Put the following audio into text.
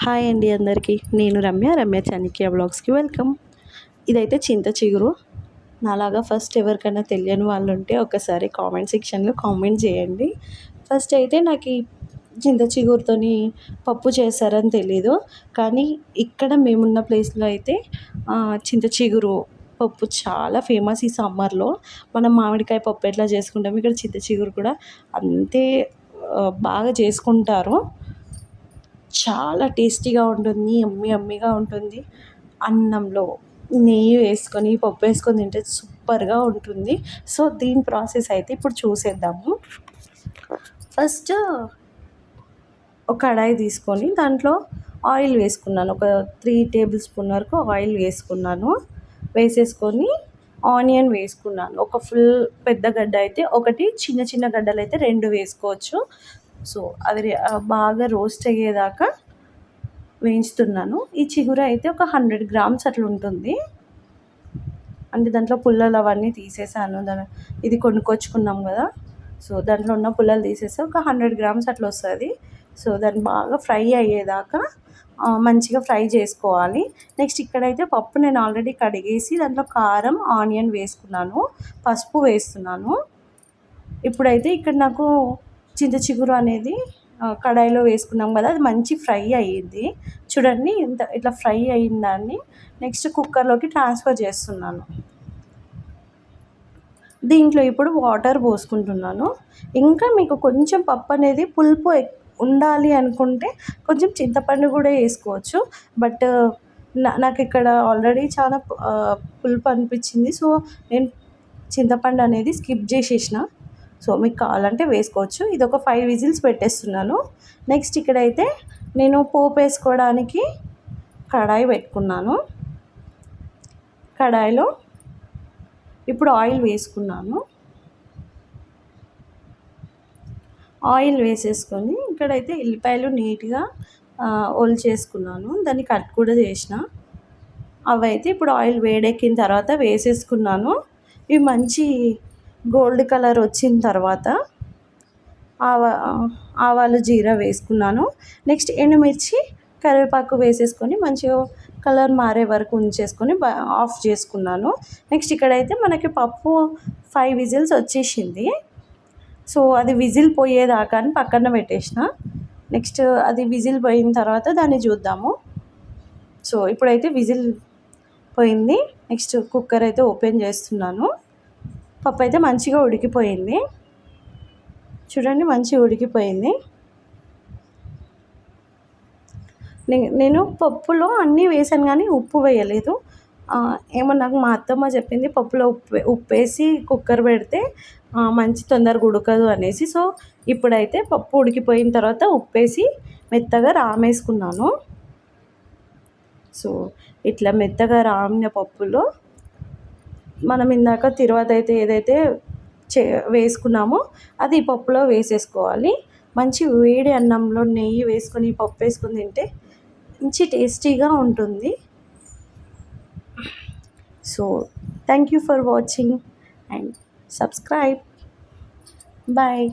Hi అండి అందరికీ. నేను రమ్య చాణక్య వ్లాగ్స్కి వెల్కమ్. ఇదైతే చింత చిగురు. నాలాగా ఫస్ట్ ఎవరికైనా తెలియని వాళ్ళు ఉంటే ఒకసారి కామెంట్ సెక్షన్లో కామెంట్ చేయండి. ఫస్ట్ అయితే నాకు ఈ చింత చిగురుతోని పప్పు చేస్తారని తెలీదు, కానీ ఇక్కడ మేమున్న ప్లేస్లో అయితే చింత చిగురు పప్పు చాలా ఫేమస్. ఈ సమ్మర్లో మనం మామిడికాయ పప్పు ఎట్లా చేసుకుంటాం, ఇక్కడ చింత చిగురు కూడా అంతే బాగా చేసుకుంటారు. చాలా టేస్టీగా ఉంటుంది, యమ్మీగా ఉంటుంది. అన్నంలో నెయ్యి వేసుకొని పప్పు వేసుకొని తింటే సూపర్గా ఉంటుంది. సో దీని ప్రాసెస్ అయితే ఇప్పుడు చూసేద్దాము. ఫస్ట్ ఒక కడాయి తీసుకొని దాంట్లో ఆయిల్ వేసుకున్నాను. ఒక 3 టేబుల్ స్పూన్ వరకు ఆయిల్ వేసుకున్నాను. వేసేసుకొని ఆనియన్ వేసుకున్నాను. ఒక ఫుల్ పెద్ద గడ్డ అయితే ఒకటి, చిన్న చిన్న గడ్డలు అయితే 2 వేసుకోవచ్చు. సో అవి బాగా రోస్ట్ అయ్యేదాకా వేయించుతున్నాను. ఈ చిగురు అయితే ఒక 100 గ్రామ్స్ అట్లా ఉంటుంది. అంటే దాంట్లో పుల్లలు అవన్నీ తీసేసాను. ఇది కొనుక్కొచ్చుకున్నాం కదా, సో దాంట్లో ఉన్న పుల్లలు తీసేస్తే ఒక 100 గ్రామ్స్ అట్లా వస్తుంది. సో దాన్ని బాగా ఫ్రై అయ్యేదాకా మంచిగా ఫ్రై చేసుకోవాలి. నెక్స్ట్ ఇక్కడైతే పప్పు నేను ఆల్రెడీ కడిగేసి దాంట్లో కారం, ఆనియన్ వేసుకున్నాను, పసుపు వేస్తున్నాను. ఇప్పుడైతే ఇక్కడ నాకు చింత చిగురు అనేది కడాయిలో వేసుకున్నాం కదా, అది మంచి ఫ్రై అయ్యింది. చూడండి ఇట్లా ఫ్రై అయిన దాన్ని నెక్స్ట్ కుక్కర్లోకి ట్రాన్స్ఫర్ చేస్తున్నాను. దీంట్లో ఇప్పుడు వాటర్ పోసుకుంటున్నాను. ఇంకా మీకు కొంచెం పప్పు అనేది పులుపు ఉండాలి అనుకుంటే కొంచెం చింతపండు కూడా వేసుకోవచ్చు. బట్ నాకు ఇక్కడ ఆల్రెడీ చాలా పులుపు అనిపించింది, సో నేను చింతపండు అనేది స్కిప్ చేసేసిన. సో మీకు కావాలంటే వేసుకోవచ్చు. ఇది ఒక 5 విజిల్స్ పెట్టేస్తున్నాను. నెక్స్ట్ ఇక్కడైతే నేను పోపు వేసుకోవడానికి కడాయి పెట్టుకున్నాను. కడాయిలో ఇప్పుడు ఆయిల్ వేసుకున్నాను. ఆయిల్ వేసేసుకొని ఇక్కడైతే ఎల్లిపాయలు నీట్గా ఒలిచేసుకున్నాను. దాన్ని కట్ కూడా చేసిన. అవైతే ఇప్పుడు ఆయిల్ వేడెక్కిన తర్వాత వేసేసుకున్నాను. ఇవి మంచి గోల్డ్ కలర్ వచ్చిన తర్వాత ఆవాలు, జీరా వేసుకున్నాను. నెక్స్ట్ ఎండుమిర్చి, కరివేపాకు వేసేసుకొని మంచిగా కలర్ మారే వరకు ఉంచేసుకొని ఆఫ్ చేసుకున్నాను. నెక్స్ట్ ఇక్కడైతే మనకి పప్పు 5 విజిల్స్ వచ్చేసింది. సో అది విజిల్ పోయేదాకా అని పక్కన పెట్టేసిన. నెక్స్ట్ అది విజిల్ పోయిన తర్వాత దాన్ని చూద్దాము. సో ఇప్పుడైతే విజిల్ పోయింది. నెక్స్ట్ కుక్కర్ అయితే ఓపెన్ చేస్తున్నాను. పప్పు అయితే మంచిగా ఉడికిపోయింది. చూడండి మంచిగా ఉడికిపోయింది. నేను పప్పులో అన్నీ వేసాను కానీ ఉప్పు వేయలేదు. ఏమో నాకు మా అత్తమ్మ చెప్పింది పప్పులో ఉప్పు వేసి కుక్కర్ పెడితే మంచి తొందరగా ఉడకదు అనేసి. సో ఇప్పుడైతే పప్పు ఉడికిపోయిన తర్వాత ఉప్పు వేసి మెత్తగా రామేసుకున్నాను. సో ఇట్లా మెత్తగా రామిన పప్పులో మనం ఇందాక తర్వాత అయితే ఏదైతే వేసుకున్నామో అది పప్పులో వేసేసుకోవాలి. మంచి వేడి అన్నంలో నెయ్యి వేసుకొని పప్పు వేసుకొని తింటే మంచి టేస్టీగా ఉంటుంది. So thank you for watching and subscribe. Bye.